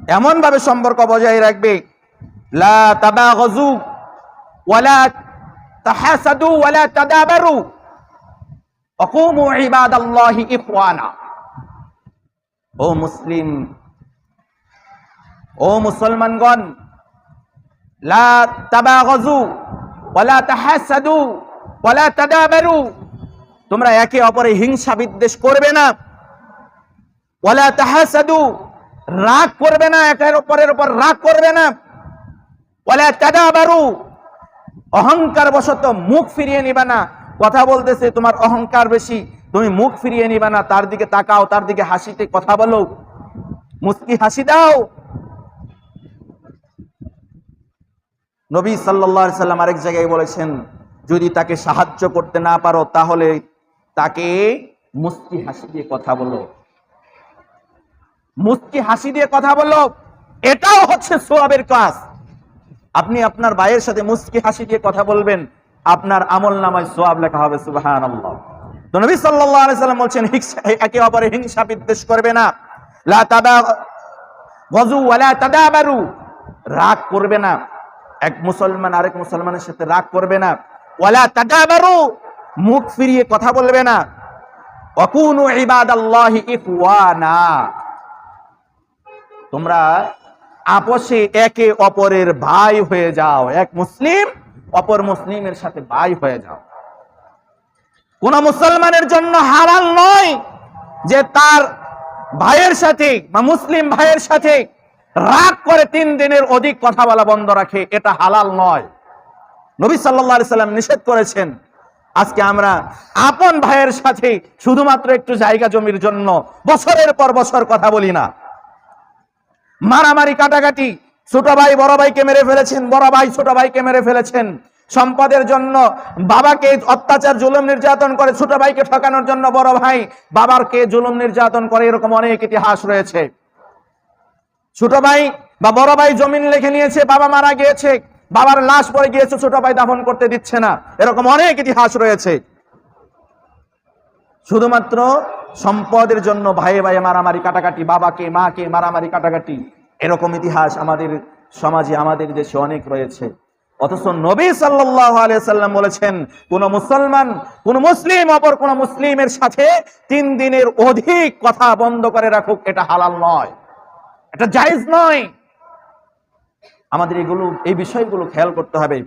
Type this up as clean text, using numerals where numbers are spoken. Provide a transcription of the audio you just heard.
এমন ভাবে সম্পর্ক বজায় রাখবে, লা তাবাগযু ওয়ালা তাহাসাদু ওয়ালা তাদাবারু ওয়াকুমু ইবাদাল্লাহি ইখওয়ানা। ও মুসলিম, ও মুসলমানগণ, লা তাবাগযু ওয়ালা তাহাসাদু ওয়ালা তাদাবারু, তোমরা একে অপরে হিংসা বিদ্বেষ করবে না। ওয়ালা তাহাসাদু, রাগ করবে না, একের অপরের উপর রাগ করবে না। ওয়ালা তাদাবারু, অহংকার বশত মুখ ফিরিয়ে নিবা না। কথা বলতেছে, তোমার অহংকার বেশি, তুমি মুখ ফিরিয়ে নিবা না, তার দিকে তাকাও, তার দিকে হাসিতে কথা বলো, মুস্কি হাসি দাও। নবী সাল্লাল্লাহু আলাইহি সাল্লাম আরেক জায়গায় বলেছেন, যদি তাকে সাহায্য করতে না পারো তাহলে তাকে মুস্কি হাসি দিয়ে কথা বলো, মুস্কি হাসি দিয়ে কথা বলো। এটাও হচ্ছে সওয়াবের কাজ। আপনি আপনার ভাইয়ের সাথে মুস্কি হাসি দিয়ে কথা বলবেন, আপনার আমলনামায় সওয়াব লেখা হবে, সুবহানাল্লাহ। তো নবী সাল্লাল্লাহু আলাইহি সাল্লাম বলেন, একে অপরের হিংসা বিদ্বেষ করবে না। লা তাবাগযু ওয়ালা তাদাবারু, রাগ করবে না, এক মুসলমান আরেক মুসলমানের সাথে রাগ করবে না। ওয়ালা তাদাবারু, মুখ ফিরিয়ে কথা বলবে না। ওয়াকুনু ইবাদাল্লাহি ইখওয়ানা, তোমরা আপোষে একে অপরের ভাই হয়ে যাও, এক মুসলিম অপর মুসলিমের সাথে ভাই হয়ে যাও। কোন মুসলমানের জন্য হালাল নয় যে তার ভাইয়ের সাথে বা মুসলিম ভাইয়ের সাথে রাগ করে 3 দিনের অধিক কথা বলা বন্ধ রাখে, এটা হালাল নয়। নবী সাল্লাল্লাহু আলাইহি সাল্লাম নিষেধ করেছেন। আজকে আমরা আপন ভাইয়ের সাথে শুধুমাত্র একটু জায়গা জমির জন্য বছরের পর বছর কথা বলি না, মারামারি কাটাকাটি, ছোট ভাই বড় ভাইকে মেরে ফেলেছেন, বড় ভাই ছোট ভাইকে মেরে ফেলেছেন, সম্পদের জন্য বাবাকে অত্যাচার জুলুম নির্যাতন করে, ছোট ভাইকে ঠকানোর জন্য বড় ভাই বাবারকে জুলুম নির্যাতন করে, এরকম অনেক ইতিহাস রয়েছে। ছোট ভাই বা বড় ভাই জমিন লিখে নিয়েছে, বাবা মারা গিয়েছে, বাবার লাশ পড়ে গিয়েছে, ছোট ভাই দাফন করতে দিচ্ছে না, এরকম অনেক ইতিহাস রয়েছে। শুধুমাত্র সম্পদের জন্য ভাইয়ে ভাইয়ে মারামারি কাটাকাটি, বাবাকে মাকে মারামারি কাটাকাটি, এরকম ইতিহাস আমাদের সমাজে আমাদের দেশে অনেক রয়েছে। অথচ নবী সাল্লাল্লাহু আলাইহি সাল্লাম বলেছেন, কোন মুসলমান কোন মুসলিম অপর কোন মুসলিমের সাথে 3 দিনের অধিক কথা বন্ধ করে রাখুক, এটা হালাল নয়, এটা জায়েজ নয়। আমাদের এই বিষয়গুলো খেয়াল করতে হবে।